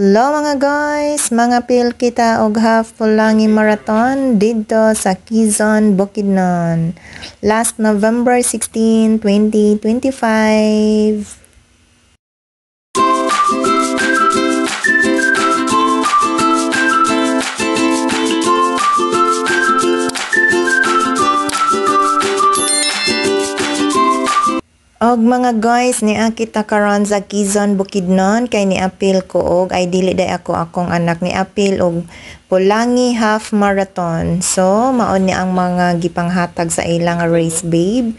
Hello mga guys, mga pil kita og half Pulangi Marathon dito sa Quezon, Bukidnon. Last November 16, 2025. Og mga guys, kita karon sa Quezon, Bukidnon kay niapil ko og ay dili day ako akong anak niapil og Pulangi Half Marathon. So mao ni ang mga gipanghatag sa ilang race babe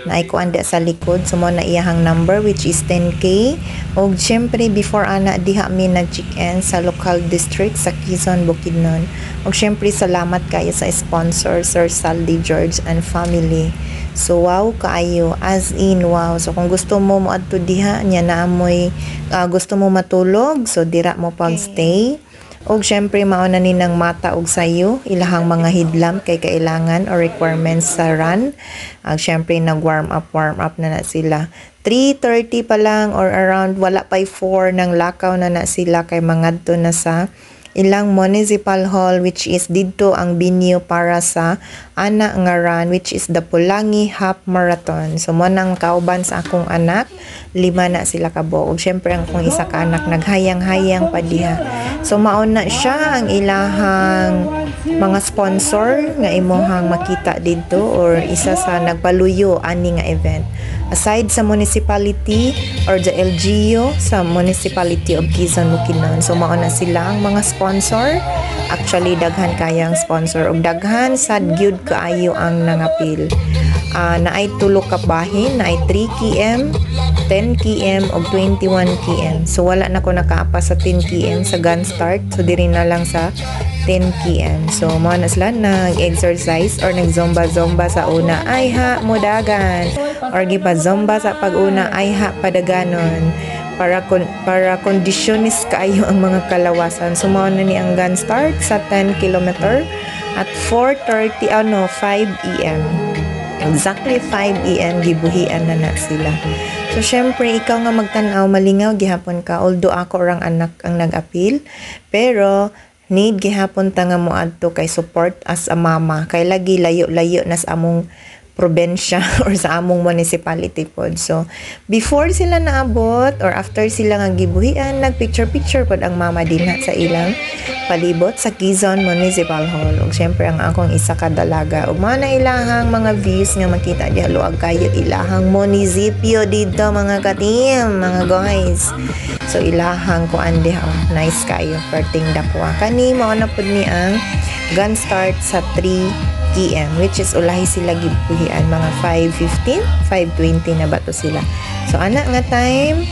na ay kuanda sa likod. So mo na iyahang number which is 10K. Og syempre before ana diha mi nag-check-in sa local district sa Quezon, Bukidnon. Og syempre salamat kayo sa sponsor Sir Saldi George and family. So wow kaayo, as in wow. So kung gusto mo moadto diha nya na amoy gusto mo matulog, so dira mo pag-stay. Og syempre mao na ni nang mata og sayo ilahang mga hidlam kay kailangan or requirements sa run. Syempre nag-warm up na sila. 3:30 pa lang or around wala pa 4 nang lakaw na sila kay mangadto na sa ilang municipal hall which is dito ang venue para sa ana nga run which is the Pulangi Half Marathon. So mo nang kauban sa akong anak, 5 na sila kabuok. Syempre ang akong isa ka anak naghayang-hayang pa diha. So mauna siya ang ilahang mga sponsor nga imuhang makita dito or isa sa nagpaluyo ani nga event. Aside sa municipality or the LGU sa municipality of Quezon, Bukidnon. So mauna sila ang mga sponsor. Actually daghan kayang sponsor og daghan sad gyud kaayo ang nangapil. Naay tulo ka bahin, naay 3 km, 10 km og 21 km. So wala na ko nakaapa sa 10 km sa gun start. So diri na lang sa 10 km. So mo na sila nag-exercise or nag-zumba sa una ay ha mudagan or gipa-zumba sa pag-una ay ha padaganon para kondisyonis kaayo ang mga kalawasan. So mo na ni ang gun start sa 10 km at 4:30 5 am. Exactly 5 am gibuhian na sila. So syempre ikaw nga magtan-aw malingaw gihapon ka although ako orang anak ang nag-apil pero need gihapon ta nga moadto kay support as a mama kay lagi layo-layo na sa among probensya or sa among municipality pod. So before sila naabot or after sila nga gibuhian nagpicture pod ang mama dinha sa ilang palibot sa Quezon Municipal Hall. Ug syempre ang akong isa ka dalaga ug mao na ilahang mga views nga makita diha luag kayo ilahang munisipyo dito mga ka-team, mga guys. So ilahang kuan diha nice kayo perting dakwa. Kani mao na pud ni ang gun start sa 3 km which is ulahi sila gibuhian mga 5:15, 5:20 na bato sila. So ana nga time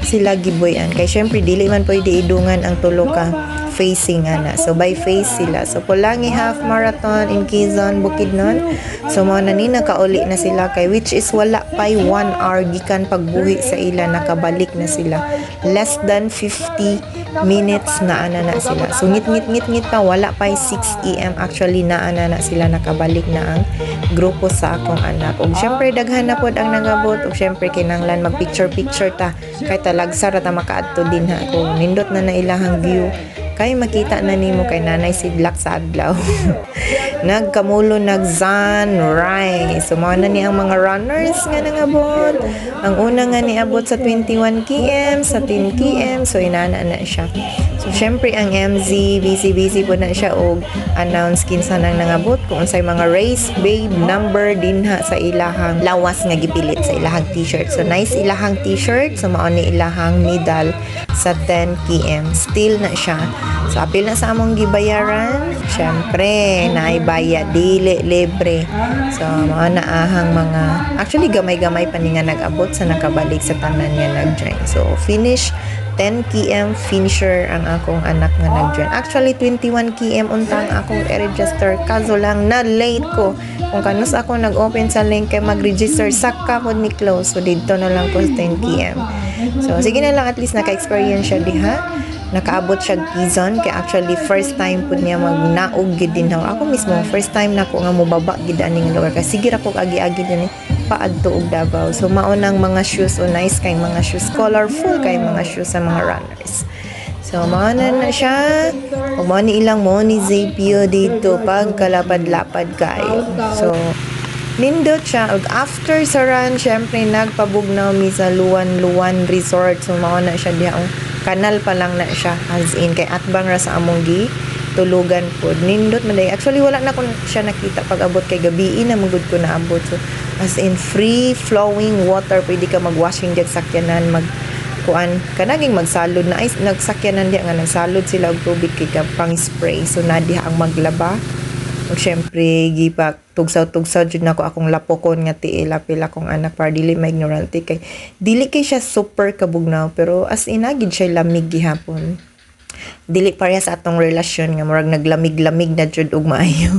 sila gibuhian kay syempre dili man pwede idungan ang tulo ka facing ana. So by face sila. So Pulangi Half Marathon in Quezon, Bukidnon. So mo na ni nakauli na sila kay which is wala pa 1 hour gikan pagbuhi sa ila nakabalik na sila. Less than 50 minutes na ana na sila. So ngit pa wala pa 6 am actually na ana na sila nakabalik na ang grupo sa akong anak. Ug syempre daghan na pod ang nangabot ug syempre kinahanglan mag picture ta kay talagsar ta makaadto din ha kung nindot na ilahang view kay makita na nimo kay nanay sidlak sa adlaw. Nagkamulo nag-sunrise. So mao na ni ang mga runners nga nangabot. Ang una nga niabot sa 21 km, sa 10 km. So inana na siya. So syempre ang MZ busy po na siya og announce kinsa nang nangabot kung unsay mga race babe number dinha sa ilahang lawas nga gipilit sa ilahang t-shirt. So nice ilahang t-shirt. So mao ni ilahang medal sa 10 km. Still na siya. So apil na sa among gibayaran. Syempre naay bayad dili libre. So mao na ahang mga actually gamay-gamay pa ni nga nag-abot sa nakabalik sa tanan nga nag-join. So finish 10 km finisher ang akong anak nga nag-join. Actually 21 km untang akong i-register kaso lang na late ko. Kung kanus ako nag-open sa link kay mag-register saka pod ni close. So dito na lang ko 10 km. So sige na lang at least naka-experience siya diha. Nakaabot siya Quezon kay actually first time pud niya magnaog gid din ako mismo first time nako nga mobaba gid aning lugar kay sige ra ko agi-agi din paadto og Davao. So mao nang mga shoes o nice kay mga shoes colorful kay mga shoes sa mga runners. So, maana na siya. Ug mao ni ilang munisipyo dito pag kalapad-lapad kayo. So, nindot siya. Ug after sa run, syempre nagpabugnaw mi sa Luwan Resort. So, mao na siya diha. Kanal pa lang na siya. As in, kay atbang ra sa among gi tulugan po. Nindot man day. Actually, wala na ko siya nakita pag abot kay gabi na mugod ko na abot. So, as in, free flowing water. Pwede ka mag-washing dyan sakyanan, kuan kanaging magsalod na ay nagsakyanan diha nga nagsalod sila og tubig kay pang spray so na diha ang maglaba ug syempre gipa tugsaw jud nako akong lapokon nga tiil apil akong anak para dili ma-ignorante kay dili kay siya super kabugnaw pero as in gid siya lamig gihapon dili pareha sa atong relasyon nga murag naglamig-lamig na jud og maayo.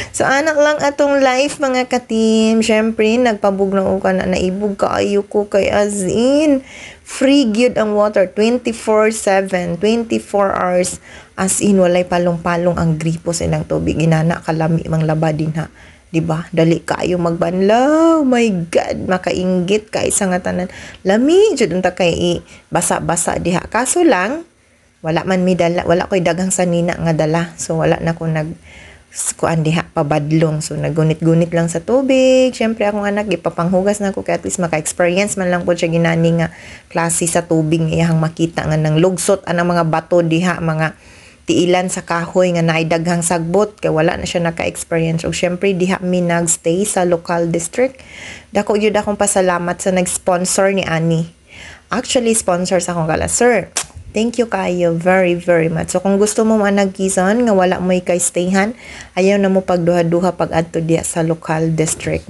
So, anak lang atong life, mga ka-team. Siyempre, nagpabugnaw ka na naibog kaayo ko kay as in. Free gyud ang water, 24/7, 24 hours. As in, walay palong-palong ang gripo sa ilang tubig. Inana, kalami, mang laba din ha. Diba? Dali kayo magbanlaw. My God, makainggit ka isa nga tanan. Lami, jud unta kay basa-basa diha. Kaso lang, wala man mi dala, wala ko'y daghang sanina nga dala. So, wala na ko kuan diha pabadlong so nagunit-gunit lang sa tubig syempre akong anak gipapanghugas na ko kay at least maka-experience man lang po siya ginani nga klase sa tubig iyang makita nga nang lugsot anang mga bato diha mga tiilan sa kahoy nga naay daghang sagbot kay wala na siya naka-experience ug syempre diha mi nagstay sa local district dako gyud akong pasalamat sa nag-sponsor ni Ani actually sponsor sa akong kala sir. Thank you kayo very very much. So kung gusto mo manag-Quezon nga wala mo stayhan, ayaw na mo pagduha-duha pag adto diya sa local district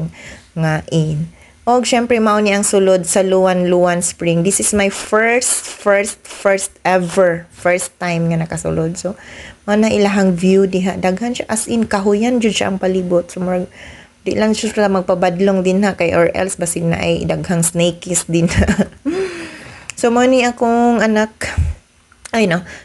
nga in. Og syempre mao ni ang sulod sa Luwan Spring. This is my first ever first time nga nakasulod. So mao na ilahang view diha daghan siya as in kahuyan jud siya ang palibot. So di lang siya magpabadlong din ha kay or else basig na ay daghang snakies din. So, mo ni akong anak,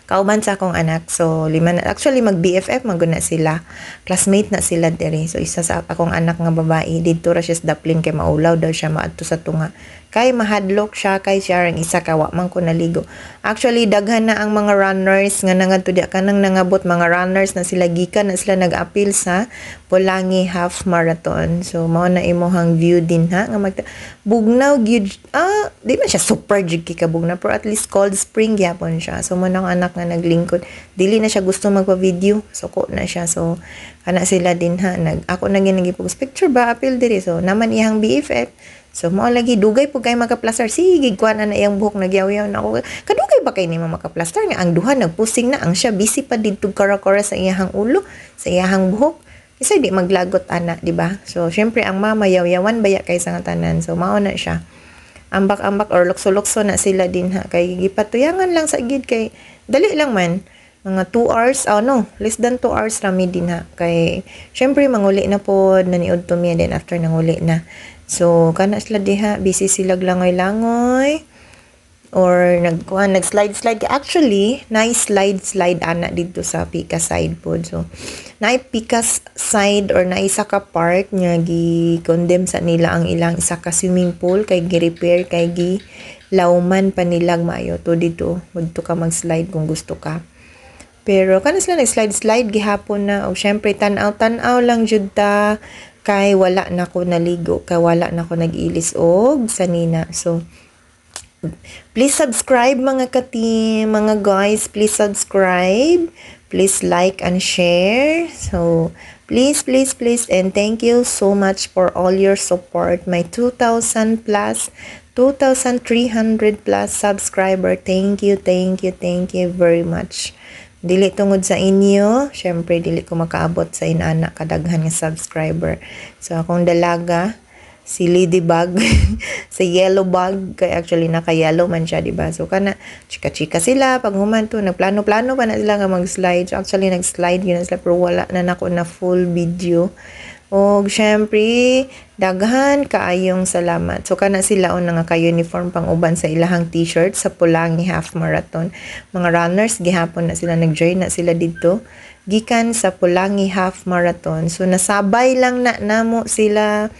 kauban sa akong anak. So, actually, mag-BFF, maguna sila. Classmate na sila diri. So, isa sa akong anak nga babae, dito ra siya sa daplin kay maulaw daw siya maadto sa tunga. Kay mahadlok siya, kay siya ring isa kawa man ko naligo. Actually, daghan na ang mga runners nga nangadto diha kanang nangabot mga runners na sila gikan na sila nag-appeal sa Pulangi Half Marathon. So, mao na imuhang view din ha nga bugnaw gyud di man siya super jig kabugnaw pero at least cold spring gyapon siya. So, mo nang anak nga naglingkod, dili na siya gusto magpa-video. Suko na siya. So, kana sila din ha ako na ginagipos picture ba appeal diri. So, naman iyang BFF. So, mo lagi dugay po kay makaplaster. Sige, kuan na iyang buhok nagyaw-yaw na ako. Kadugay ba kay nimo makaplaster nga ang duha nagpusing na ang siya busy pa didto kara-kara sa iyahang ulo, sa iyahang buhok. Kasi di maglagot ana, di ba? So, syempre ang mama yaw-yawan baya kay sa tanan. So, mao na siya. Ambak-ambak or lukso-lukso na sila din ha. Kay gipatuyangan lang sa gid kay dali lang man. Mga 2 hours, less than 2 hours rami din ha. Kay, syempre, manguli na po, naniod to me, then after nanguli na. So, kana sila diha, busy sila langoy-langoy. Or, nag-slide-slide. Actually, slide ana dito sa Pika side po. So, Pika side or isa ka part, nga gi-condemn sa nila ang ilang isa ka swimming pool, kay gi-repair, kay gi-lauman pa nilag maayo. To dito, magto ka mag-slide kung gusto ka. Pero, kana sila nag-slide-slide, gihapon na. O, syempre, tanaw lang jud ta. Kay wala na ko naligo, kay wala na ko nag-ilis og sanina. So, please subscribe mga ka-team, mga guys, please subscribe. Please like and share. So, please, and thank you so much for all your support. My 2,000 plus, 2,300 plus subscriber. Thank you very much. Dili tungod sa inyo, syempre dili ko makaabot sa inana kadaghan nga subscriber. So akong dalaga si Ladybug sa yellow bug kay actually naka-yellow man siya, diba? So kana chika-chika sila pag humanto nagplano-plano pa na sila nga mag-slide. So actually nag-slide yun sila pero wala na nako na full video. Og syempre daghan kaayong salamat. So kana sila on nga ka-uniform pang uban sa ilahang t-shirt sa Pulangi Half Marathon. Mga runners gihapon na sila nag-join na sila dito gikan sa Pulangi Half Marathon. So nasabay lang na namo sila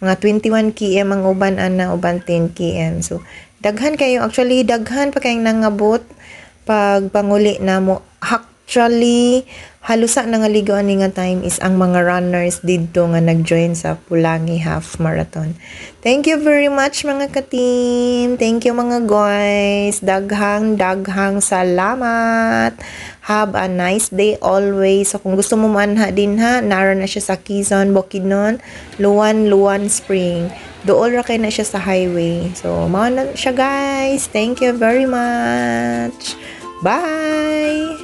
mga 21 km ang uban ana uban 10 km. So Daghan kayo, actually daghan pa kayong nangabot pag panguli na mo. Actually, halusa na nga ligoan ni nga time is ang mga runners didto nga nag-join sa Pulangi Half Marathon. Thank you very much mga ka-team. Thank you mga guys. Daghang salamat. Have a nice day always. So kung gusto mo manha din ha, nara na siya sa Quezon, Bukidnon, Luan Spring. Dool ra kay na siya sa highway. So mao na siya guys. Thank you very much. Bye!